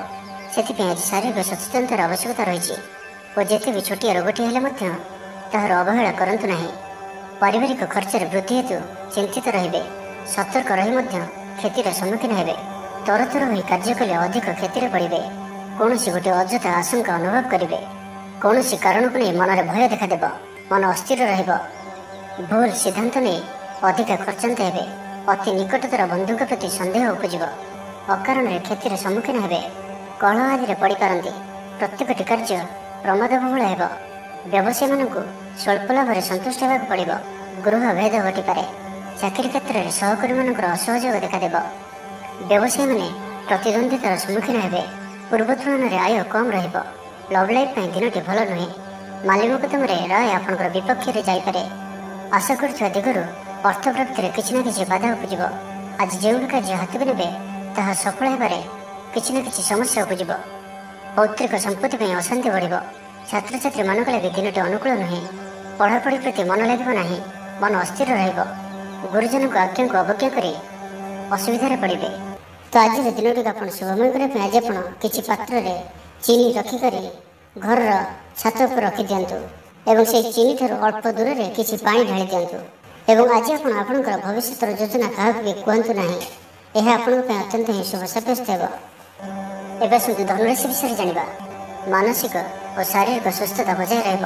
ସେଥିପାଇଁ ଆଜି ଶାରୀରିକ ସଚେତନତାର ଆବଶ୍ୟକତା ରହିଛି ଓ ଯେତେ ବି ଛୋଟିଆ ରୋଗଟିଏ ହେଲେ ମଧ୍ୟ ତାହାର ଅବହେଳା କରନ୍ତୁ ନାହିଁ। ପାରିବାରିକ ଖର୍ଚ୍ଚରେ ବୃଦ୍ଧି ହେତୁ ଚିନ୍ତିତ ରହିବେ। ସତର୍କ ରହି ମଧ୍ୟ କ୍ଷତିର ସମ୍ମୁଖୀନ ହେବେ। ତରତର ହୋଇ କାର୍ଯ୍ୟ କଲେ ଅଧିକ କ୍ଷତିରେ ପଡ଼ିବେ। କୌଣସି ଗୋଟିଏ ଅଯଥା ଆଶଙ୍କା ଅନୁଭବ କରିବେ। କୌଣସି କାରଣକୁ ନେଇ ମନରେ ଭୟ ଦେଖାଦେବ। ମନ ଅସ୍ଥିର ରହିବ। ଭୁଲ ସିଦ୍ଧାନ୍ତ ନେଇ ଅଧିକା ଖର୍ଚ୍ଚାନ୍ତ ହେବେ। ଅତି ନିକଟତର ବନ୍ଧୁଙ୍କ ପ୍ରତି ସନ୍ଦେହ ଉପୁଜିବ। ଅକାରଣରେ କ୍ଷତିର ସମ୍ମୁଖୀନ ହେବେ। କଳହ ଆଦିରେ ପଡ଼ିପାରନ୍ତି। ପ୍ରତ୍ୟେକଟି କାର୍ଯ୍ୟ ପ୍ରମାଦବହୁଳ ହେବ। ବ୍ୟବସାୟୀମାନଙ୍କୁ ସ୍ୱଳ୍ପ ଲାଭରେ ସନ୍ତୁଷ୍ଟ ହେବାକୁ ପଡ଼ିବ। ଗୃହ ଭେଦ ଘଟିପାରେ। ଚାକିରି କ୍ଷେତ୍ରରେ ସହକର୍ମୀମାନଙ୍କର ଅସହଯୋଗ ଦେଖାଦେବ। ବ୍ୟବସାୟୀମାନେ ପ୍ରତିଦ୍ୱନ୍ଦ୍ୱିତାର ସମ୍ମୁଖୀନ ହେବେ। ପୂର୍ବ ତୁଳନାରେ ଆୟ କମ୍ ରହିବ। ଲଭ୍ ଲାଇଫ୍ ପାଇଁ ଦିନଟି ଭଲ ନୁହେଁ। ମାଲି ମୋକଦ୍ଦମାରେ ରାୟ ଆପଣଙ୍କର ବିପକ୍ଷରେ ଯାଇପାରେ। ଆଶା କରୁଥିବା ଦିଗରୁ ଅର୍ଥ ପ୍ରାପ୍ତିରେ କିଛି ନା କିଛି ବାଧା ଉପୁଜିବ। ଆଜି ଯେଉଁ ବି କାର୍ଯ୍ୟ ହାତକୁ ନେବେ ତାହା ସଫଳ ହେବାରେ କିଛି ନା କିଛି ସମସ୍ୟା ଉପୁଜିବ। ପୌତ୍ରିକ ସମ୍ପତ୍ତି ପାଇଁ ଅଶାନ୍ତି ବଢ଼ିବ। ଛାତ୍ରଛାତ୍ରୀମାନଙ୍କ ଲାଗି ଦିନଟି ଅନୁକୂଳ ନୁହେଁ। ପଢ଼ାପଢ଼ି ପ୍ରତି ମନ ଲାଗିବ ନାହିଁ। ମନ ଅସ୍ଥିର ରହିବ। ଗୁରୁଜନଙ୍କ ଆଜ୍ଞାକୁ ଅବଜ୍ଞା କରି ଅସୁବିଧାରେ ପଡ଼ିବେ। ତ ଆଜିର ଦିନଟିକୁ ଆପଣ ଶୁଭମୟ କରିବା ପାଇଁ ଆଜି ଆପଣ କିଛି ପାତ୍ରରେ ଚିନି ରଖିକରି ଘରର ଛାତ ଉପରେ ରଖିଦିଅନ୍ତୁ ଏବଂ ସେହି ଚିନିଠାରୁ ଅଳ୍ପ ଦୂରରେ କିଛି ପାଣି ଢାଳି ଦିଅନ୍ତୁ। ଏବଂ ଆଜି ଆପଣ ଆପଣଙ୍କର ଭବିଷ୍ୟତର ଯୋଜନା କାହାକୁ ବି କୁହନ୍ତୁ ନାହିଁ। ଏହା ଆପଣଙ୍କ ପାଇଁ ଅତ୍ୟନ୍ତ ହିଁ ଶୁଭ ସାବ୍ୟସ୍ତ ହେବ। ଏବେ ଆସନ୍ତୁ ଧନୁରାଶି ବିଷୟରେ ଜାଣିବା। ମାନସିକ ଓ ଶାରୀରିକ ସୁସ୍ଥତା ବଜାୟ ରହିବ।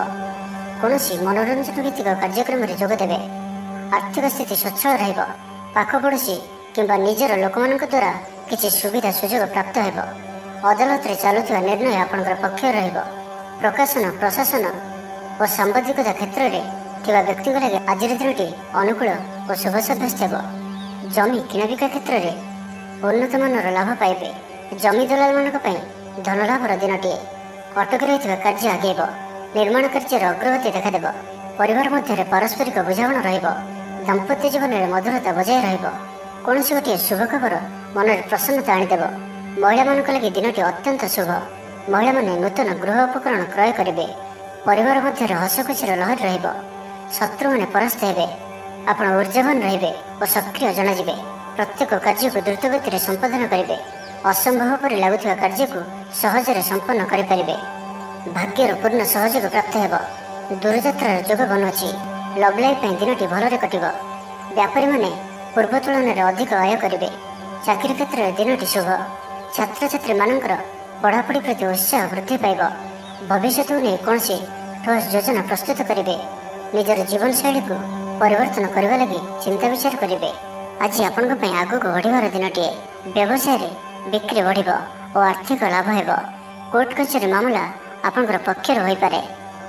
କୌଣସି ମନୋରଞ୍ଜନ ଭିତ୍ତିକ କାର୍ଯ୍ୟକ୍ରମରେ ଯୋଗ ଦେବେ। ଆର୍ଥିକ ସ୍ଥିତି ସ୍ୱଚ୍ଛଳ ରହିବ। ପାଖ ପଡ଼ୋଶୀ କିମ୍ବା ନିଜର ଲୋକମାନଙ୍କ ଦ୍ୱାରା କିଛି ସୁବିଧା ସୁଯୋଗ ପ୍ରାପ୍ତ ହେବ। ଅଦାଲତରେ ଚାଲୁଥିବା ନିର୍ଣ୍ଣୟ ଆପଣଙ୍କର ପକ୍ଷରେ ରହିବ। ପ୍ରକାଶନ, ପ୍ରଶାସନ ଓ ସାମ୍ବାଦିକତା କ୍ଷେତ୍ରରେ ଥିବା ବ୍ୟକ୍ତିଙ୍କ ଲାଗି ଆଜିର ଦିନଟି ଅନୁକୂଳ ଓ ଶୁଭ ସାବ୍ୟସ୍ତ ହେବ। ଜମି କିଣାବିକା କ୍ଷେତ୍ରରେ ଉନ୍ନତମାନର ଲାଭ ପାଇବେ। ଜମି ଦଲାଲମାନଙ୍କ ପାଇଁ ଧନଲାଭର ଦିନଟିଏ। ଅଟକି ରହିଥିବା କାର୍ଯ୍ୟ ଆଗେଇବ। ନିର୍ମାଣ କାର୍ଯ୍ୟର ଅଗ୍ରଗତି ଦେଖାଦେବ। ପରିବାର ମଧ୍ୟରେ ପାରସ୍ପରିକ ବୁଝାମଣା ରହିବ। ଦାମ୍ପତ୍ୟ ଜୀବନରେ ମଧୁରତା ବଜାୟ ରହିବ। କୌଣସି ଗୋଟିଏ ଶୁଭ ଖବର ମନରେ ପ୍ରସନ୍ନତା ଆଣିଦେବ। ମହିଳାମାନଙ୍କ ଲାଗି ଦିନଟି ଅତ୍ୟନ୍ତ ଶୁଭ। ମହିଳାମାନେ ନୂତନ ଗୃହ ଉପକରଣ କ୍ରୟ କରିବେ। ପରିବାର ମଧ୍ୟରେ ହସଖୁସିର ଲହରୀ ରହିବ। ଶତ୍ରୁମାନେ ପରାସ୍ତ ହେବେ। ଆପଣ ଉର୍ଜାବାନ ରହିବେ ଓ ସକ୍ରିୟ ଜଣାଯିବେ। ପ୍ରତ୍ୟେକ କାର୍ଯ୍ୟକୁ ଦ୍ରୁତଗତିରେ ସମ୍ପାଦନ କରିବେ। ଅସମ୍ଭବ ପରି ଲାଗୁଥିବା କାର୍ଯ୍ୟକୁ ସହଜରେ ସମ୍ପନ୍ନ କରିପାରିବେ। ଭାଗ୍ୟର ପୂର୍ଣ୍ଣ ସହଯୋଗ ପ୍ରାପ୍ତ ହେବ। ଦୂରଯାତ୍ରାର ଯୋଗ ବନୁଅଛି। ଲଭ୍ ଲାଇଫ୍ ପାଇଁ ଦିନଟି ଭଲରେ କଟିବ। ବ୍ୟାପାରୀମାନେ ପୂର୍ବ ତୁଳନାରେ ଅଧିକ ଆୟ କରିବେ। ଚାକିରି କ୍ଷେତ୍ରରେ ଦିନଟି ଶୁଭ। ଛାତ୍ରଛାତ୍ରୀମାନଙ୍କର ପଢ଼ାପଢ଼ି ପ୍ରତି ଉତ୍ସାହ ବୃଦ୍ଧି ପାଇବ। ଭବିଷ୍ୟତକୁ ନେଇ କୌଣସି ଠୋସ୍ ଯୋଜନା ପ୍ରସ୍ତୁତ କରିବେ। ନିଜର ଜୀବନଶୈଳୀକୁ ପରିବର୍ତ୍ତନ କରିବା ଲାଗି ଚିନ୍ତା ବିଚାର କରିବେ। ଆଜି ଆପଣଙ୍କ ପାଇଁ ଆଗକୁ ବଢ଼ିବାର ଦିନଟିଏ। ବ୍ୟବସାୟରେ ବିକ୍ରି ବଢ଼ିବ ଓ ଆର୍ଥିକ ଲାଭ ହେବ। କୋର୍ଟ କଚେରୀ ମାମଲା ଆପଣଙ୍କର ପକ୍ଷରେ ହୋଇପାରେ।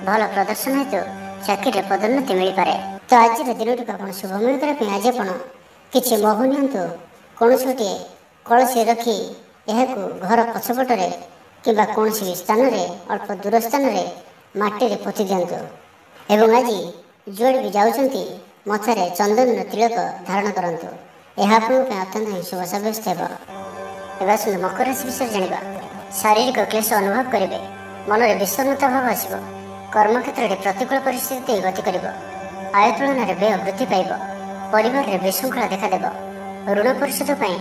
ଭଲ ପ୍ରଦର୍ଶନ ହେତୁ ଚାକିରିରେ ପଦୋନ୍ନତି ମିଳିପାରେ। ତ ଆଜିର ଦିନଟିକୁ ଆପଣ ଶୁଭମୟ କରିବା ପାଇଁ ଆଜି ଆପଣ କିଛି ମହୁ ନିଅନ୍ତୁ। କୌଣସି ଗୋଟିଏ କଳସୀ ରଖି ଏହାକୁ ଘର ପଛପଟରେ କିମ୍ବା କୌଣସି ସ୍ଥାନରେ ଅଳ୍ପ ଦୂର ସ୍ଥାନରେ ମାଟିରେ ପୋତି ଦିଅନ୍ତୁ। ଏବଂ ଆଜି ଯୁଆଡ଼େ ବି ଯାଉଛନ୍ତି ମଥାରେ ଚନ୍ଦନର ତିଳକ ଧାରଣ କରନ୍ତୁ। ଏହା ଆପଣଙ୍କ ପାଇଁ ଅତ୍ୟନ୍ତ ହିଁ ଶୁଭ ସାବ୍ୟସ୍ତ ହେବ। ଏବେ ଆସନ୍ତୁ ମକର ରାଶି ବିଷୟରେ ଜାଣିବା। ଶାରୀରିକ କ୍ଲେଶ ଅନୁଭବ କରିବେ। ମନରେ ବିଷର୍ଣ୍ଣତା ଭାବ ଆସିବ। କର୍ମକ୍ଷେତ୍ରରେ ପ୍ରତିକୂଳ ପରିସ୍ଥିତି ଦେଇ ଗତି କରିବ। ଆୟ ତୁଳନାରେ ବ୍ୟୟ ବୃଦ୍ଧି ପାଇବ। ପରିବାରରେ ବିଶୃଙ୍ଖଳା ଦେଖାଦେବ। ଋଣ ପରିଶୋଧ ପାଇଁ,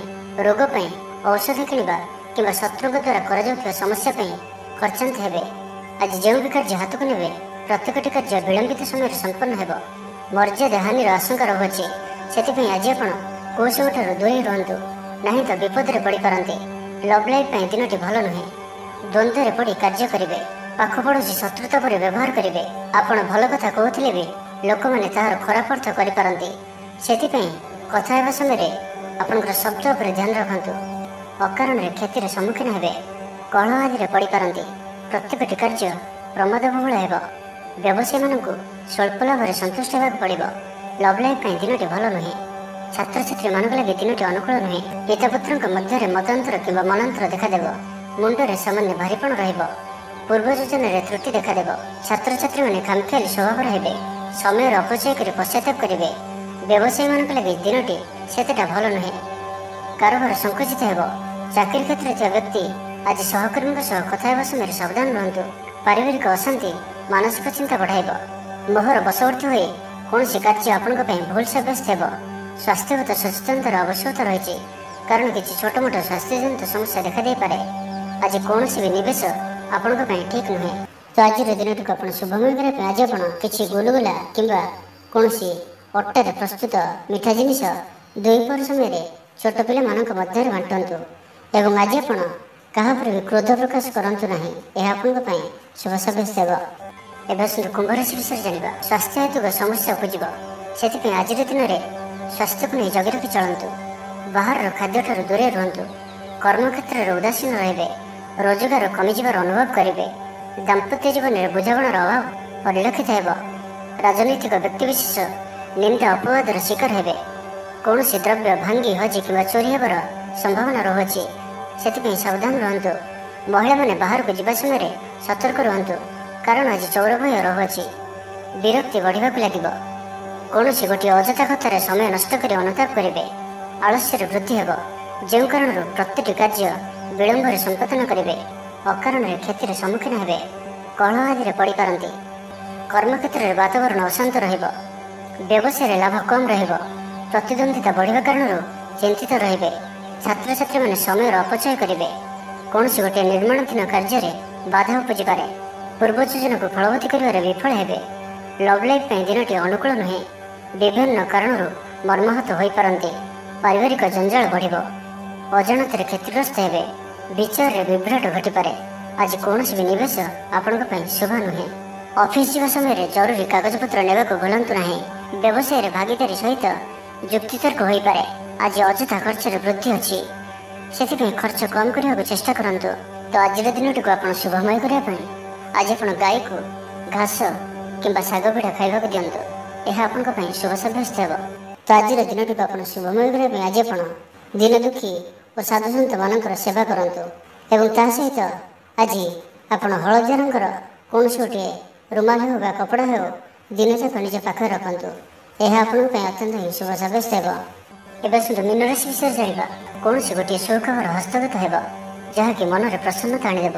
ରୋଗ ପାଇଁ ଔଷଧ କିଣିବା କିମ୍ବା ଶତ୍ରୁଙ୍କ ଦ୍ୱାରା କରାଯାଉଥିବା ସମସ୍ୟା ପାଇଁ ଖର୍ଚ୍ଚାନ୍ତ ହେବେ। ଆଜି ଯେଉଁ ବି କାର୍ଯ୍ୟ ହାତକୁ ନେବେ ପ୍ରତ୍ୟେକଟି କାର୍ଯ୍ୟ ବିଳମ୍ବିତ ସମୟରେ ସମ୍ପନ୍ନ ହେବ। ମର୍ଯ୍ୟାଦା ହାନିର ଆଶଙ୍କା ରହୁଅଛି। ସେଥିପାଇଁ ଆଜି ଆପଣ କୌଶଳଠାରୁ ଦୂରେଇ ରୁହନ୍ତୁ, ନାହିଁ ତ ବିପଦରେ ପଡ଼ିପାରନ୍ତି। ଲଭ୍ ଲାଇଫ୍ ପାଇଁ ଦିନଟି ଭଲ ନୁହେଁ। ଦ୍ୱନ୍ଦ୍ୱରେ ପଡ଼ି କାର୍ଯ୍ୟ କରିବେ। ପାଖ ପଡ଼ୋଶୀ ଶତ୍ରୁତା ପରି ବ୍ୟବହାର କରିବେ। ଆପଣ ଭଲ କଥା କହୁଥିଲେ ବି ଲୋକମାନେ ତାହାର ଖରାପ ଅର୍ଥ କରିପାରନ୍ତି। ସେଥିପାଇଁ କଥା ହେବା ସମୟରେ ଆପଣଙ୍କର ଶବ୍ଦ ଉପରେ ଧ୍ୟାନ ରଖନ୍ତୁ। ଅକାରଣରେ କ୍ଷତିର ସମ୍ମୁଖୀନ ହେବେ। କଳହ ଆଦିରେ ପଡ଼ିପାରନ୍ତି। ପ୍ରତ୍ୟେକଟି କାର୍ଯ୍ୟ ପ୍ରମାଦବହୁଳ ହେବ। ବ୍ୟବସାୟୀମାନଙ୍କୁ ସ୍ୱଳ୍ପ ଲାଭରେ ସନ୍ତୁଷ୍ଟ ହେବାକୁ ପଡ଼ିବ। ଲଭ୍ ଲାଇଫ୍ ପାଇଁ ଦିନଟି ଭଲ ନୁହେଁ। ଛାତ୍ରଛାତ୍ରୀମାନଙ୍କ ଲାଗି ଦିନଟି ଅନୁକୂଳ ନୁହେଁ। ପିତାପୁତ୍ରଙ୍କ ମଧ୍ୟରେ ମତାନ୍ତର କିମ୍ବା ମନାନ୍ତର ଦେଖାଦେବ। ମୁଣ୍ଡରେ ସାମାନ୍ୟ ଭାରିପଣ ରହିବ। ପୂର୍ବ ଯୋଜନାରେ ତ୍ରୁଟି ଦେଖାଦେବ। ଛାତ୍ରଛାତ୍ରୀମାନେ ଖାମଖିଆଲି ସ୍ୱଭାବର ହେବେ। ସମୟର ଅପଚୟ କରି ପଶ୍ଚାତାପ କରିବେ। ବ୍ୟବସାୟୀମାନଙ୍କ ଲାଗି ଦିନଟି ସେତେଟା ଭଲ ନୁହେଁ। କାରବାର ସଂକୁଚିତ ହେବ। ଚାକିରି କ୍ଷେତ୍ରରେ ଥିବା ବ୍ୟକ୍ତି ଆଜି ସହକର୍ମୀଙ୍କ ସହ କଥା ହେବା ସମୟରେ ସାବଧାନ ରୁହନ୍ତୁ। ପାରିବାରିକ ଅଶାନ୍ତି ମାନସିକ ଚିନ୍ତା ବଢ଼ାଇବ। ମୋହର ବଶବର୍ତ୍ତୀ ହୋଇ କୌଣସି କାର୍ଯ୍ୟ ଆପଣଙ୍କ ପାଇଁ ଭୁଲ ସାବ୍ୟସ୍ତ ହେବ। ସ୍ୱାସ୍ଥ୍ୟଗତ ସଚେତନତାର ଆବଶ୍ୟକତା ରହିଛି, କାରଣ କିଛି ଛୋଟମୋଟ ସ୍ୱାସ୍ଥ୍ୟଜନିତ ସମସ୍ୟା ଦେଖାଦେଇପାରେ। ଆଜି କୌଣସି ବି ନିବେଶ ଆପଣଙ୍କ ପାଇଁ ଠିକ୍ ନୁହେଁ। ତ ଆଜିର ଦିନଟିକୁ ଆପଣ ଶୁଭମୟ କରିବା ପାଇଁ ଆଜି ଆପଣ କିଛି ଗୁଲୁଗୁଲା କିମ୍ବା କୌଣସି ଅଟାରେ ପ୍ରସ୍ତୁତ ମିଠା ଜିନିଷ ଦ୍ୱିପହର ସମୟରେ ଛୋଟ ପିଲାମାନଙ୍କ ମଧ୍ୟରେ ବାଣ୍ଟନ୍ତୁ। ଏବଂ ଆଜି ଆପଣ କାହା ଉପରେ ବି କ୍ରୋଧ ପ୍ରକାଶ କରନ୍ତୁ ନାହିଁ। ଏହା ଆପଣଙ୍କ ପାଇଁ ଶୁଭ ସାବ୍ୟସ୍ତ ହେବ। ଏବେ ଆସନ୍ତୁ କୁମ୍ଭ ରାଶି ବିଷୟରେ ଜାଣିବା। ସ୍ୱାସ୍ଥ୍ୟ ହେତୁକ ସମସ୍ୟା ଉପୁଜିବ। ସେଥିପାଇଁ ଆଜିର ଦିନରେ ସ୍ୱାସ୍ଥ୍ୟକୁ ନେଇ ଜଗି ରଖି ଚଳନ୍ତୁ। ବାହାରର ଖାଦ୍ୟଠାରୁ ଦୂରେଇ ରୁହନ୍ତୁ। କର୍ମକ୍ଷେତ୍ରରେ ଉଦାସୀନ ରହିବେ। ରୋଜଗାର କମିଯିବାର ଅନୁଭବ କରିବେ। ଦାମ୍ପତ୍ୟ ଜୀବନରେ ବୁଝାମଣାର ଅଭାବ ପରିଲକ୍ଷିତ ହେବ। ରାଜନୈତିକ ବ୍ୟକ୍ତିବିଶେଷ ନିନ୍ଦା ଅପବାଦର ଶିକାର ହେବେ। କୌଣସି ଦ୍ରବ୍ୟ ଭାଙ୍ଗି ହଜି କିମ୍ବା ଚୋରି ହେବାର ସମ୍ଭାବନା ରହୁଅଛି, ସେଥିପାଇଁ ସାବଧାନ ରୁହନ୍ତୁ। ମହିଳାମାନେ ବାହାରକୁ ଯିବା ସମୟରେ ସତର୍କ ରୁହନ୍ତୁ, କାରଣ ଆଜି ଚୋର ଭୟ ରହୁଅଛି। ବିରକ୍ତି ବଢ଼ିବାକୁ ଲାଗିବ। କୌଣସି ଗୋଟିଏ ଅଯଥା କଥାରେ ସମୟ ନଷ୍ଟ କରି ଅନୁତାପ କରିବେ। ଆଳସ୍ୟରେ ବୃଦ୍ଧି ହେବ, ଯେଉଁ କାରଣରୁ ପ୍ରତିଟି କାର୍ଯ୍ୟ ବିଳମ୍ବରେ ସମ୍ପାଦନ କରିବେ। ଅକାରଣରେ କ୍ଷତିର ସମ୍ମୁଖୀନ ହେବେ। କଳହ ଆଦିରେ ପଡ଼ିପାରନ୍ତି। କର୍ମକ୍ଷେତ୍ରରେ ବାତାବରଣ ଅଶାନ୍ତ ରହିବ। ବ୍ୟବସାୟରେ ଲାଭ କମ୍ ରହିବ। ପ୍ରତିଦ୍ୱନ୍ଦିତା ବଢ଼ିବା କାରଣରୁ ଚିନ୍ତିତ ରହିବେ। ଛାତ୍ରଛାତ୍ରୀମାନେ ସମୟର ଅପଚୟ କରିବେ। କୌଣସି ଗୋଟିଏ ନିର୍ମାଣାଧୀନ କାର୍ଯ୍ୟରେ ବାଧା ଉପୁଜିପାରେ। ପୂର୍ବ ଯୋଜନାକୁ ଫଳବତୀ କରିବାରେ ବିଫଳ ହେବେ। ଲଭ୍ ଲାଇଫ୍ ପାଇଁ ଦିନଟି ଅନୁକୂଳ ନୁହେଁ। ବିଭିନ୍ନ କାରଣରୁ ମର୍ମାହତ ହୋଇପାରନ୍ତି। ପାରିବାରିକ ଜଞ୍ଜାଳ ବଢ଼ିବ। ଅଜାଣତରେ କ୍ଷତିଗ୍ରସ୍ତ ହେବେ। ବିଚାରରେ ବିଭ୍ରାଟ ଘଟିପାରେ। ଆଜି କୌଣସି ବି ନିବେଶ ଆପଣଙ୍କ ପାଇଁ ଶୁଭ ନୁହେଁ। ଅଫିସ୍ ଯିବା ସମୟରେ ଜରୁରୀ କାଗଜପତ୍ର ନେବାକୁ ଭୁଲନ୍ତୁ ନାହିଁ। ବ୍ୟବସାୟରେ ଭାଗିଦାରୀ ସହିତ ଯୁକ୍ତିତର୍କ ହୋଇପାରେ। ଆଜି ଅଯଥା ଖର୍ଚ୍ଚରେ ବୃଦ୍ଧି ଅଛି, ସେଥିପାଇଁ ଖର୍ଚ୍ଚ କମ୍ କରିବାକୁ ଚେଷ୍ଟା କରନ୍ତୁ। ତ ଆଜିର ଦିନଟିକୁ ଆପଣ ଶୁଭମୟ କରିବା ପାଇଁ ଆଜି ଆପଣ ଗାଈକୁ ଘାସ କିମ୍ବା ଶାଗ ପିଠା ଖାଇବାକୁ ଦିଅନ୍ତୁ। ଏହା ଆପଣଙ୍କ ପାଇଁ ଶୁଭ ସାବ୍ୟସ୍ତ ହେବ। ତ ଆଜିର ଦିନଟିକୁ ଆପଣ ଶୁଭମୟ କରିବା ପାଇଁ ଆଜି ଆପଣ ଦୀନ ଦୁଃଖୀ ଓ ସାଧୁସନ୍ତମାନଙ୍କର ସେବା କରନ୍ତୁ। ଏବଂ ତା ସହିତ ଆଜି ଆପଣ ହଳଦିଆ ରଙ୍ଗର କୌଣସି ଗୋଟିଏ ରୁମାଲ ହେଉ ବା କପଡ଼ା ହେଉ ଦିନଯାକ ନିଜ ପାଖରେ ରଖନ୍ତୁ। ଏହା ଆପଣଙ୍କ ପାଇଁ ଅତ୍ୟନ୍ତ ହିଁ ଶୁଭ ସାବ୍ୟସ୍ତ ହେବ। ଏବେ ଆସନ୍ତୁ ମୀନ ରାଶି ବିଷୟରେ ଜାଣିବା। କୌଣସି ଗୋଟିଏ ସୁଖବର ହସ୍ତଗତ ହେବ, ଯାହାକି ମନରେ ପ୍ରସନ୍ନତା ଆଣିଦେବ।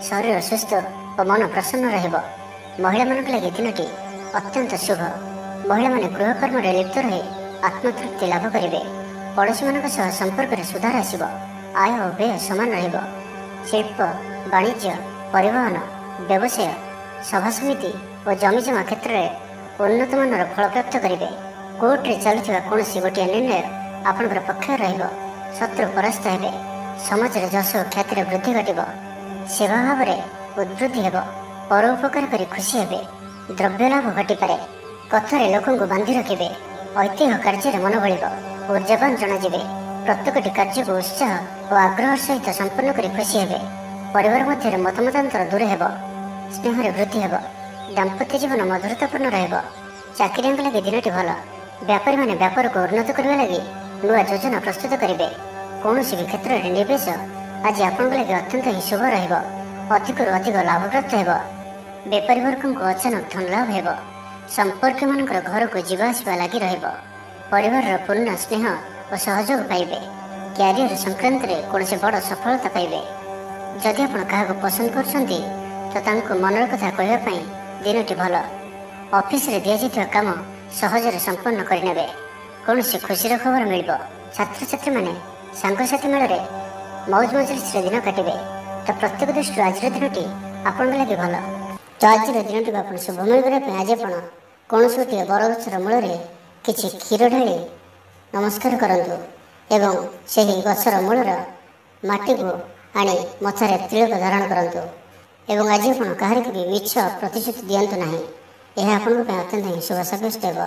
ଶରୀର ସୁସ୍ଥ ଓ ମନ ପ୍ରସନ୍ନ ରହିବ। ମହିଳାମାନଙ୍କ ଲାଗି ଦିନଟି ଅତ୍ୟନ୍ତ ଶୁଭ। ମହିଳାମାନେ ଗୃହକର୍ମରେ ଲିପ୍ତ ରହି ଆତ୍ମତୃପ୍ତି ଲାଭ କରିବେ। ପଡ଼ୋଶୀମାନଙ୍କ ସହ ସମ୍ପର୍କରେ ସୁଧାର ଆସିବ। ଆୟ ଓ ବ୍ୟୟ ସମାନ ରହିବ। ଶିଳ୍ପ, ବାଣିଜ୍ୟ, ପରିବହନ, ବ୍ୟବସାୟ, ସଭାସମିତି ଓ ଜମିଜମା କ୍ଷେତ୍ରରେ ଉନ୍ନତମାନର ଫଳପ୍ରାପ୍ତ କରିବେ। କୋର୍ଟରେ ଚାଲୁଥିବା କୌଣସି ଗୋଟିଏ ନିର୍ଣ୍ଣୟ ଆପଣଙ୍କର ପକ୍ଷରେ ରହିବ। ଶତ୍ରୁ ପରାସ୍ତ ହେବେ। ସମାଜରେ ଯଶ ଓ ଖ୍ୟାତିର ବୃଦ୍ଧି ଘଟିବ। ସେବା ଭାବରେ ଉଦ୍ବୃଦ୍ଧି ହେବ। ପର ଉପକାର କରି ଖୁସି ହେବେ। ଦ୍ରବ୍ୟ ଲାଭ ଘଟିପାରେ। କଥାରେ ଲୋକଙ୍କୁ ବାନ୍ଧି ରଖିବେ। ଐତିହ୍ୟ କାର୍ଯ୍ୟରେ ମନ ବଳିବ। ଉର୍ଜାବାନ ଜଣାଯିବେ। ପ୍ରତ୍ୟେକଟି କାର୍ଯ୍ୟକୁ ଉତ୍ସାହ ଓ ଆଗ୍ରହ ସହିତ ସମ୍ପନ୍ନ କରି ଖୁସି ହେବେ। ପରିବାର ମଧ୍ୟରେ ମତମତାନ୍ତର ଦୂର ହେବ। ସ୍ନେହରେ ବୃଦ୍ଧି ହେବ। ଦାମ୍ପତ୍ୟ ଜୀବନ ମଧୁରତାପୂର୍ଣ୍ଣ ରହିବ। ଚାକିରିଆଙ୍କ ଲାଗି ଦିନଟି ଭଲ। ବ୍ୟାପାରୀମାନେ ବ୍ୟାପାରକୁ ଉନ୍ନତ କରିବା ଲାଗି ନୂଆ ଯୋଜନା ପ୍ରସ୍ତୁତ କରିବେ। କୌଣସି ବି କ୍ଷେତ୍ରରେ ନିବେଶ ଆଜି ଆପଣଙ୍କ ଲାଗି ଅତ୍ୟନ୍ତ ହିଁ ଶୁଭ ରହିବ। ଅଧିକରୁ ଅଧିକ ଲାଭପ୍ରାପ୍ତ ହେବ। ବେପାରୀ ବର୍ଗଙ୍କୁ ଅଚାନକ ଧନ ଲାଭ ହେବ। ସମ୍ପର୍କୀୟମାନଙ୍କର ଘରକୁ ଯିବା ଆସିବା ଲାଗି ରହିବ। ପରିବାରର ପୂର୍ଣ୍ଣ ସ୍ନେହ ଓ ସହଯୋଗ ପାଇବେ। କ୍ୟାରିୟର ସଂକ୍ରାନ୍ତରେ କୌଣସି ବଡ଼ ସଫଳତା ପାଇବେ। ଯଦି ଆପଣ କାହାକୁ ପସନ୍ଦ କରୁଛନ୍ତି ତ ତାଙ୍କୁ ମନର କଥା କହିବା ପାଇଁ ଦିନଟି ଭଲ। ଅଫିସରେ ଦିଆଯାଇଥିବା କାମ ସହଜରେ ସମ୍ପନ୍ନ କରିନେବେ। କୌଣସି ଖୁସିର ଖବର ମିଳିବ। ଛାତ୍ରଛାତ୍ରୀମାନେ ସାଙ୍ଗସାଥି ମେଳରେ ମୌଜ ମଜଲିସରେ ଦିନ କାଟିବେ। ତ ପ୍ରତ୍ୟେକ ଦୃଷ୍ଟିରୁ ଆଜିର ଦିନଟି ଆପଣଙ୍କ ଲାଗି ଭଲ। ତ ଆଜିର ଦିନଟିକୁ ଆପଣ ଶୁଭମୟ କରିବା ପାଇଁ ଆଜି ଆପଣ କୌଣସି ଗୋଟିଏ ବରଗଛର ମୂଳରେ କିଛି କ୍ଷୀର ଢାଳି ନମସ୍କାର କରନ୍ତୁ ଏବଂ ସେହି ଗଛର ମୂଳର ମାଟିକୁ ଆଣି ମଥାରେ ତିଳକ ଧାରଣ କରନ୍ତୁ। ଏବଂ ଆଜି ଆପଣ କାହାରିକୁ ବି ମିଛ ପ୍ରତିଶ୍ରୁତି ଦିଅନ୍ତୁ ନାହିଁ। ଏହା ଆପଣଙ୍କ ପାଇଁ ଅତ୍ୟନ୍ତ ହିଁ ଶୁଭ ସାବ୍ୟସ୍ତ ହେବ।